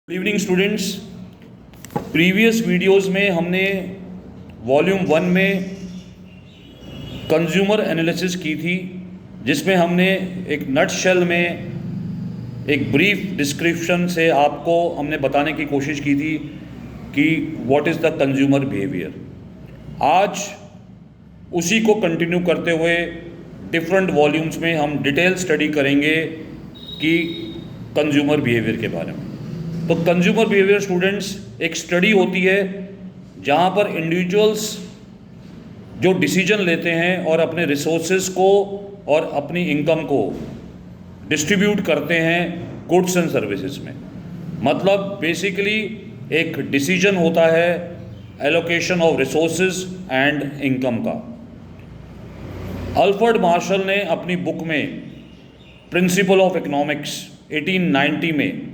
Good evening students. Previous videos में हमने volume 1 में कंज्यूमर एनालिसिस की थी, जिसमें हमने एक नटशेल में एक ब्रीफ डिस्क्रिप्शन से आपको हमने बताने की कोशिश की थी कि what is the consumer behaviour. आज उसी को कंटिन्यू करते हुए डिफरेंट वॉल्यूम्स में हम डिटेल स्टडी करेंगे कि कंज्यूमर बिहेवियर के बारे में। तो कंज्यूमर बिहेवियर स्टूडेंट्स एक स्टडी होती है जहाँ पर इंडिविजुअल्स जो डिसीजन लेते हैं और अपने रिसोर्सेज को और अपनी इनकम को डिस्ट्रीब्यूट करते हैं गुड्स एंड सर्विसेज में। मतलब बेसिकली एक डिसीजन होता है allocation of resources and income का। अल्फ्रेड मार्शल ने अपनी बुक में प्रिंसिपल ऑफ इकोनॉमिक्स 1890 में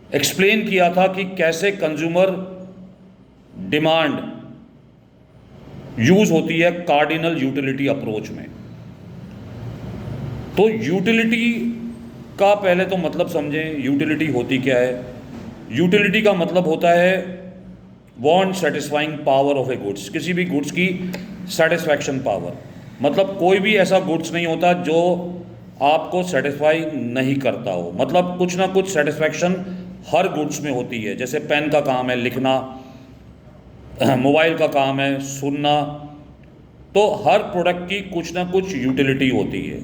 एक्सप्लेन किया था कि कैसे कंज्यूमर डिमांड यूज होती है कार्डिनल यूटिलिटी अप्रोच में। तो यूटिलिटी का पहले तो मतलब समझें, यूटिलिटी होती क्या है। यूटिलिटी का मतलब होता है want satisfying power of A goods, किसी भी गुड्स की सेटिस्फैक्शन पावर। मतलब कोई भी ऐसा गुड्स नहीं होता जो आपको सेटिस्फाई नहीं करता हो। मतलब कुछ ना कुछ सेटिस्फैक्शन हर गुड्स में होती है। जैसे पेन का काम है लिखना, मोबाइल का काम है सुनना, तो हर प्रोडक्ट की कुछ ना कुछ यूटिलिटी होती है।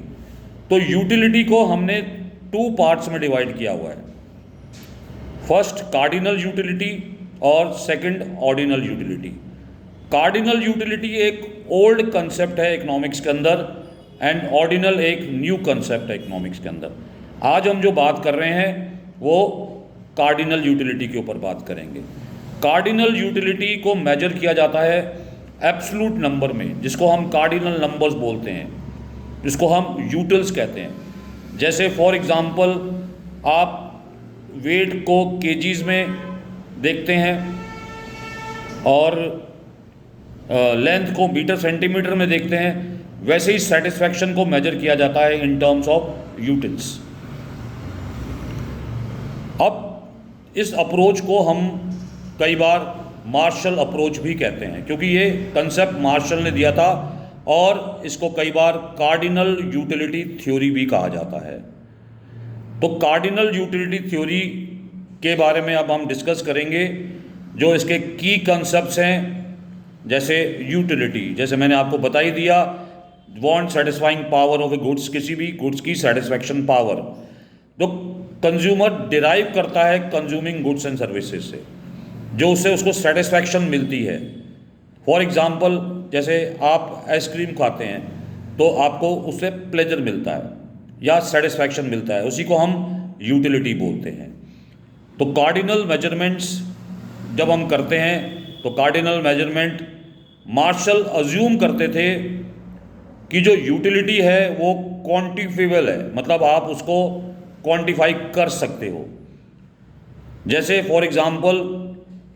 तो यूटिलिटी को हमने 2 पार्ट्स में डिवाइड किया हुआ है। फर्स्ट कार्डिनल यूटिलिटी और second ordinal utility. Cardinal utility एक ओल्ड कंसेप्ट है इकोनॉमिक्स के अंदर एंड ऑर्डिनल एक न्यू कंसेप्ट है इकोनॉमिक्स के अंदर। आज हम जो बात कर रहे हैं वो कार्डिनल यूटिलिटी के ऊपर बात करेंगे। कार्डिनल यूटिलिटी को मेजर किया जाता है एब्सोल्यूट नंबर में, जिसको हम कार्डिनल नंबर्स बोलते हैं, जिसको हम यूटिल्स कहते हैं। जैसे फॉर एग्जांपल आप वेट को केजीज में देखते हैं और लेंथ को मीटर सेंटीमीटर में देखते हैं, वैसे ही सेटिस्फैक्शन को मेजर किया जाता है इन टर्म्स ऑफ यूटिल्स। अब इस अप्रोच को हम कई बार मार्शल अप्रोच भी कहते हैं, क्योंकि ये कंसेप्ट मार्शल ने दिया था और इसको कई बार कार्डिनल यूटिलिटी थ्योरी भी कहा जाता है। तो कार्डिनल यूटिलिटी थ्योरी के बारे में अब हम डिस्कस करेंगे। जो इसके की कंसेप्ट्स हैं, जैसे यूटिलिटी, जैसे मैंने आपको बता ही दिया, want satisfying power of A goods, किसी भी गुड्स की सेटिस्फैक्शन पावर जो कंज्यूमर डिराइव करता है कंज्यूमिंग गुड्स एंड सर्विसेज से, जो उससे उसको सेटिस्फैक्शन मिलती है। फॉर एग्जांपल जैसे आप आइसक्रीम खाते हैं तो आपको उससे प्लेजर मिलता है या सेटिस्फैक्शन मिलता है, उसी को हम यूटिलिटी बोलते हैं। तो कार्डिनल मेजरमेंट्स जब हम करते हैं तो कार्डिनल मेजरमेंट मार्शल अज्यूम करते थे कि जो यूटिलिटी है वो क्वांटिफेबल है, मतलब आप उसको क्वांटिफाई कर सकते हो। जैसे फॉर एग्जांपल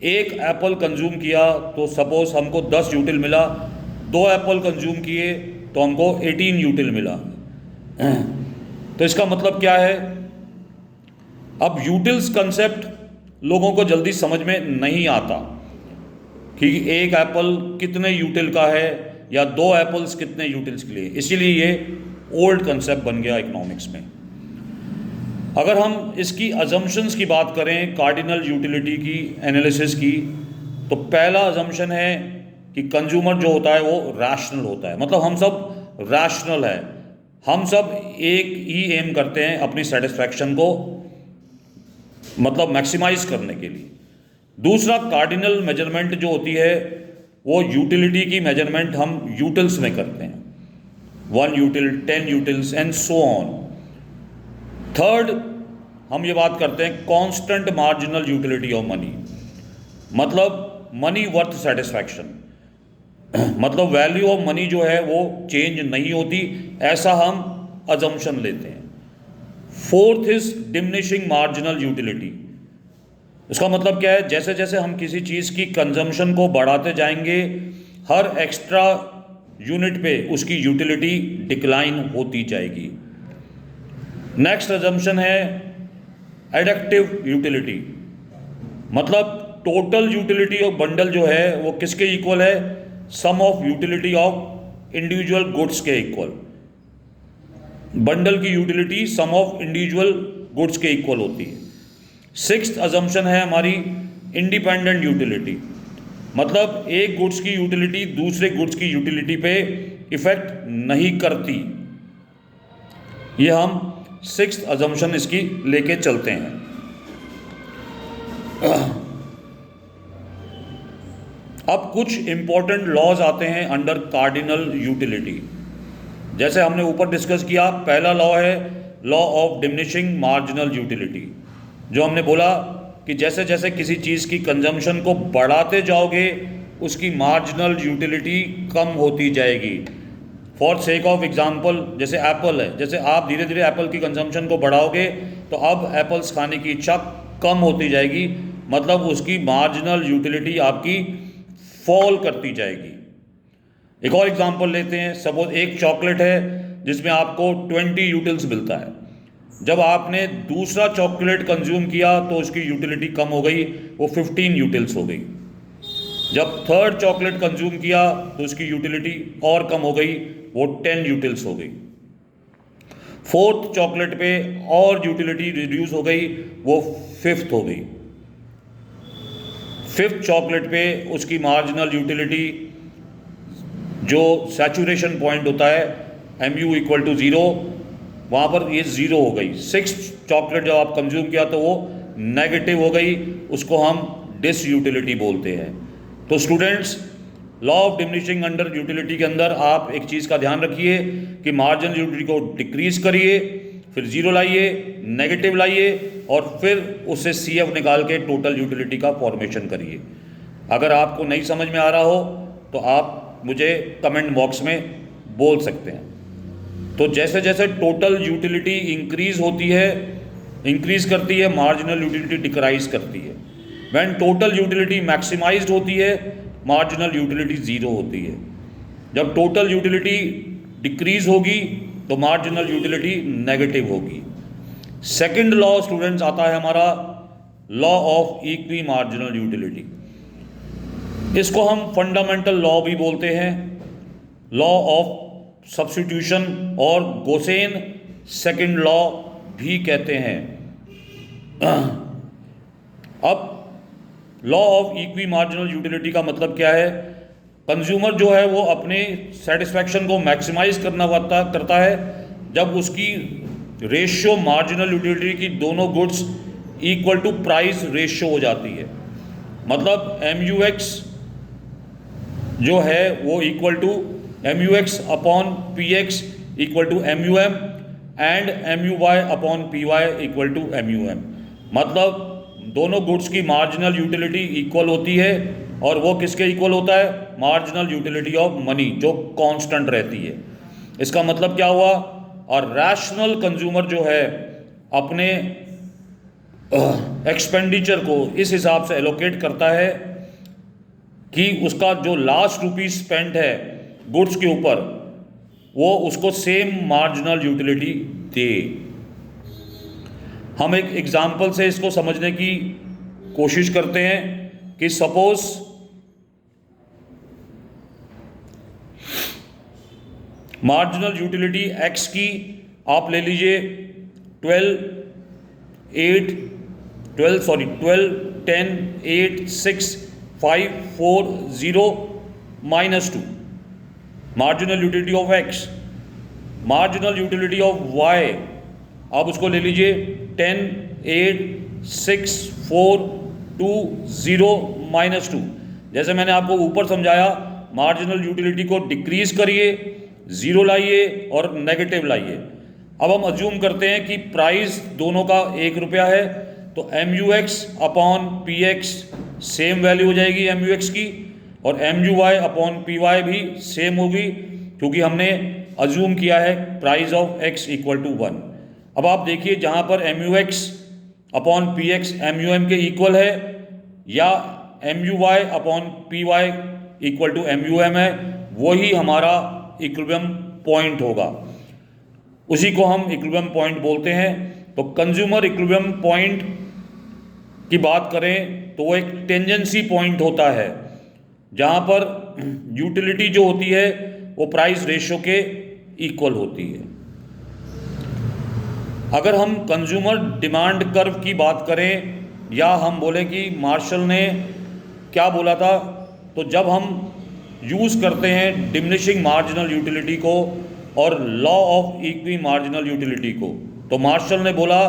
एक एप्पल कंज्यूम किया तो सपोज हमको 10 यूटिल मिला, 2 एप्पल कंज्यूम किए तो हमको 18 यूटिल मिला। तो इसका मतलब क्या है, अब यूटिल्स कंसेप्ट लोगों को जल्दी समझ में नहीं आता कि एक एप्पल कितने यूटिल का है या 2 एप्पल्स कितने यूटिल्स के लिए, इसीलिए ये ओल्ड कंसेप्ट बन गया इकोनॉमिक्स में। अगर हम इसकी अजम्पशंस की बात करें कार्डिनल यूटिलिटी की एनालिसिस की, तो पहला अजम्पशन है कि कंज्यूमर जो होता है वो रैशनल होता है। मतलब हम सब रैशनल है, हम सब एक ही एम करते हैं अपनी सेटिस्फैक्शन को मतलब मैक्सिमाइज करने के लिए। दूसरा कार्डिनल मेजरमेंट जो होती है वो यूटिलिटी की मेजरमेंट हम यूटिल्स में करते हैं, 1 यूटिल, 10 utils and so on. Third हम ये बात करते हैं constant marginal utility of money, मतलब मनी वर्थ सेटिस्फैक्शन, मतलब वैल्यू ऑफ मनी जो है वो चेंज नहीं होती, ऐसा हम अजम्पशन लेते हैं। Fourth is diminishing marginal utility. इसका मतलब क्या है, जैसे जैसे हम किसी चीज़ की कंजम्पशन को बढ़ाते जाएंगे, हर एक्स्ट्रा यूनिट पे उसकी यूटिलिटी डिक्लाइन होती जाएगी। नेक्स्ट अजम्पशन है एडक्टिव यूटिलिटी, मतलब टोटल यूटिलिटी ऑफ बंडल जो है वो किसके इक्वल है, sum of utility of individual goods के इक्वल। बंडल की utility sum of individual goods के इक्वल होती है। सिक्स्थ अजम्पशन है हमारी इंडिपेंडेंट यूटिलिटी, मतलब एक गुड्स की यूटिलिटी दूसरे गुड्स की यूटिलिटी पे इफेक्ट नहीं करती। ये हम सिक्स्थ अजम्पशन इसकी लेके चलते हैं। अब कुछ इंपॉर्टेंट लॉज आते हैं अंडर कार्डिनल यूटिलिटी। जैसे हमने ऊपर डिस्कस किया, पहला लॉ है law of diminishing marginal utility, जो हमने बोला कि जैसे जैसे किसी चीज़ की कंजम्पशन को बढ़ाते जाओगे उसकी मार्जिनल यूटिलिटी कम होती जाएगी। फॉर सेक ऑफ एग्जाम्पल, जैसे एप्पल है, जैसे आप धीरे धीरे एप्पल की कंजम्पशन को बढ़ाओगे तो अब एप्पल्स खाने की इच्छा कम होती जाएगी, मतलब उसकी मार्जिनल यूटिलिटी आपकी फॉल करती जाएगी। एक और एग्जांपल लेते हैं, सपोज एक चॉकलेट है जिसमें आपको 20 यूटिल्स मिलता है। जब आपने दूसरा चॉकलेट कंज्यूम किया तो उसकी यूटिलिटी कम हो गई, वो 15 यूटिल्स हो गई। जब थर्ड चॉकलेट कंज्यूम किया तो उसकी यूटिलिटी और कम हो गई, वो 10 यूटिल्स हो गई। फोर्थ चॉकलेट पे और यूटिलिटी रिड्यूस हो गई, वो फिफ्थ हो गई। फिफ्थ चॉकलेट पे उसकी मार्जिनल यूटिलिटी जो सैचुरेशन पॉइंट होता है MU इक्वल टू 0, वहाँ पर ये 0 हो गई। सिक्स्थ चॉकलेट जब आप कंज्यूम किया तो वो नेगेटिव हो गई, उसको हम डिस यूटिलिटी बोलते हैं। तो students, law of diminishing under utility के अंदर आप एक चीज़ का ध्यान रखिए कि मार्जिनल यूटिलिटी को डिक्रीज करिए, फिर 0 लाइए, नेगेटिव लाइए और फिर उससे CF निकाल के टोटल यूटिलिटी का फॉर्मेशन करिए। अगर आपको नहीं समझ में आ रहा हो तो आप मुझे कमेंट बॉक्स में बोल सकते हैं। तो जैसे जैसे टोटल यूटिलिटी इंक्रीज होती है, इंक्रीज करती है, मार्जिनल यूटिलिटी डिक्राइज करती है। व्हेन टोटल यूटिलिटी मैक्सिमाइज्ड होती है, मार्जिनल यूटिलिटी 0 होती है। जब टोटल यूटिलिटी डिक्रीज होगी तो मार्जिनल यूटिलिटी नेगेटिव होगी। सेकंड लॉ स्टूडेंट्स आता है हमारा law of equi marginal utility. इसको हम फंडामेंटल लॉ भी बोलते हैं, लॉ ऑफ सब्स्टिट्यूशन और गोसेन सेकंड लॉ भी कहते हैं। अब law of equi marginal utility का मतलब क्या है? कंज्यूमर जो है वो अपने सेटिस्फैक्शन को मैक्सिमाइज करता है जब उसकी रेशियो मार्जिनल यूटिलिटी की दोनों goods equal to price ratio हो जाती है। मतलब MUX जो है वो equal to MUX upon PX equal to MUM and MUY upon PY equal to MUM। मतलब दोनों गुड्स की मार्जिनल यूटिलिटी इक्वल होती है और वो किसके इक्वल होता है? मार्जिनल यूटिलिटी ऑफ मनी, जो कांस्टेंट रहती है। इसका मतलब क्या हुआ? और रैशनल कंज्यूमर जो है अपने एक्सपेंडिचर को इस हिसाब से एलोकेट करता है कि उसका जो लास्ट रुपीज स्पेंट है गुड्स के ऊपर, वो उसको सेम मार्जिनल यूटिलिटी दे। हम एक एग्जाम्पल से इसको समझने की कोशिश करते हैं कि सपोज मार्जिनल यूटिलिटी X की आप ले लीजिए 12, 10, 8, 6, 5, 4, 0, -2 marginal utility of X। Marginal utility of Y आप उसको ले लीजिए 10, 8, 6, 4, 2, 0, -2। जैसे मैंने आपको ऊपर समझाया, मार्जिनल यूटिलिटी को डिक्रीज करिए, 0 लाइए और नेगेटिव लाइए। अब हम अज्यूम करते हैं कि प्राइस दोनों का 1 रुपया है, तो MUX upon PX same value हो जाएगी MUX की, और MUY अपॉन PY भी सेम होगी, क्योंकि हमने अज्यूम किया है price of X equal to 1। अब आप देखिए, जहाँ पर MUX अपॉन PX MUM के इक्वल है या MUY upon PY equal to MUM है, वही हमारा इक्विलिब्रियम पॉइंट होगा। उसी को हम इक्विलिब्रियम पॉइंट बोलते हैं। तो कंज्यूमर इक्विलिब्रियम पॉइंट की बात करें तो वो एक टेंजेंसी पॉइंट होता है जहाँ पर यूटिलिटी जो होती है वो प्राइस रेशियो के इक्वल होती है। अगर हम कंज्यूमर डिमांड कर्व की बात करें या हम बोले कि मार्शल ने क्या बोला था, तो जब हम यूज़ करते हैं डिमिनिशिंग मार्जिनल यूटिलिटी को और law of equi marginal utility को, तो मार्शल ने बोला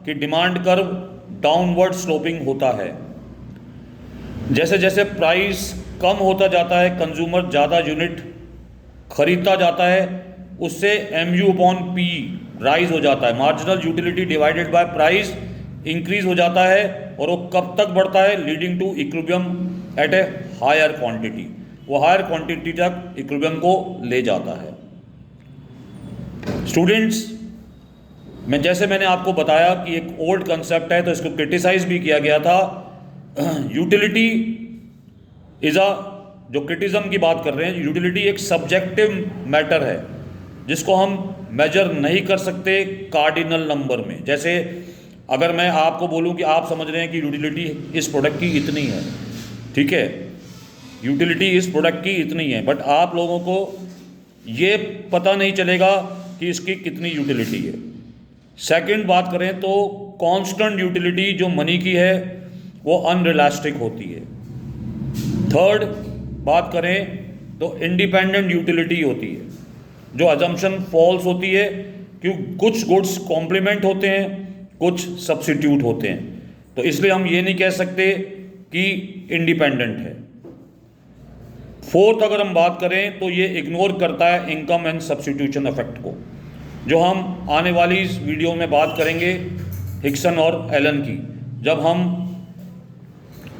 कि डिमांड कर्व डाउनवर्ड स्लोपिंग होता है। जैसे जैसे प्राइस कम होता जाता है, कंज्यूमर ज़्यादा यूनिट खरीदता जाता है, उससे MU अपॉन P राइज हो जाता है, marginal utility divided by price increase हो जाता है, और वो कब तक बढ़ता है, leading to equilibrium at a higher quantity, वो हायर क्वांटिटी तक इक्विलिब्रियम को ले जाता है। स्टूडेंट्स, मैंने आपको बताया कि एक ओल्ड कंसेप्ट है, तो इसको क्रिटिसाइज भी किया गया था। यूटिलिटी इज जो क्रिटिज्म की बात कर रहे हैं, यूटिलिटी एक सब्जेक्टिव मैटर है जिसको हम मेजर नहीं कर सकते कार्डिनल नंबर में। जैसे अगर मैं आपको बोलूं कि आप समझ रहे हैं कि यूटिलिटी इस प्रोडक्ट की इतनी है, ठीक है, यूटिलिटी इस प्रोडक्ट की इतनी है, बट आप लोगों को ये पता नहीं चलेगा कि इसकी कितनी यूटिलिटी है। सेकंड बात करें तो कांस्टेंट यूटिलिटी जो मनी की है वो अनरियलिस्टिक होती है। थर्ड बात करें तो इंडिपेंडेंट यूटिलिटी होती है, जो अजम्पशन फॉल्स होती है, क्योंकि कुछ गुड्स कॉम्प्लीमेंट होते हैं, कुछ सब्सिट्यूट होते हैं, तो इसलिए हम ये नहीं कह सकते कि इंडिपेंडेंट है। फोर्थ अगर हम बात करें तो ये इग्नोर करता है इनकम एंड सब्सिट्यूशन इफेक्ट को, जो हम आने वाली इस वीडियो में बात करेंगे हिक्सन और एलन की, जब हम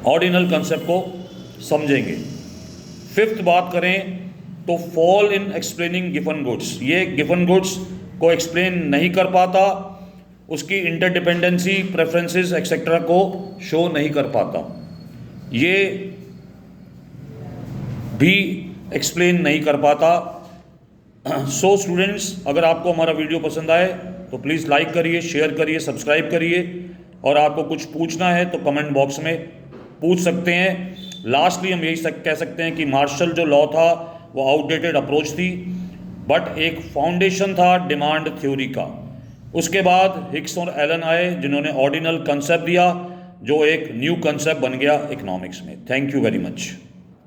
ऑर्डिनल कंसेप्ट को समझेंगे। फिफ्थ बात करें तो fall in explaining given goods, ये गिवन गुड्स को एक्सप्लेन नहीं कर पाता, उसकी इंटरडिपेंडेंसी, प्रेफरेंसेस एक्सेट्रा को शो नहीं कर पाता, ये भी एक्सप्लेन नहीं कर पाता। सो स्टूडेंट्स, अगर आपको हमारा वीडियो पसंद आए तो प्लीज़ लाइक करिए, शेयर करिए, सब्सक्राइब करिए, और आपको कुछ पूछना है तो कमेंट बॉक्स में पूछ सकते हैं। लास्टली हम यही कह सकते हैं कि मार्शल जो लॉ था वो आउटडेटेड अप्रोच थी, बट एक फाउंडेशन था डिमांड थ्योरी का। उसके बाद हिक्स और एलन आए जिन्होंने ऑर्डिनल कंसेप्ट दिया, जो एक न्यू कंसेप्ट बन गया इकोनॉमिक्स में। Thank you very much.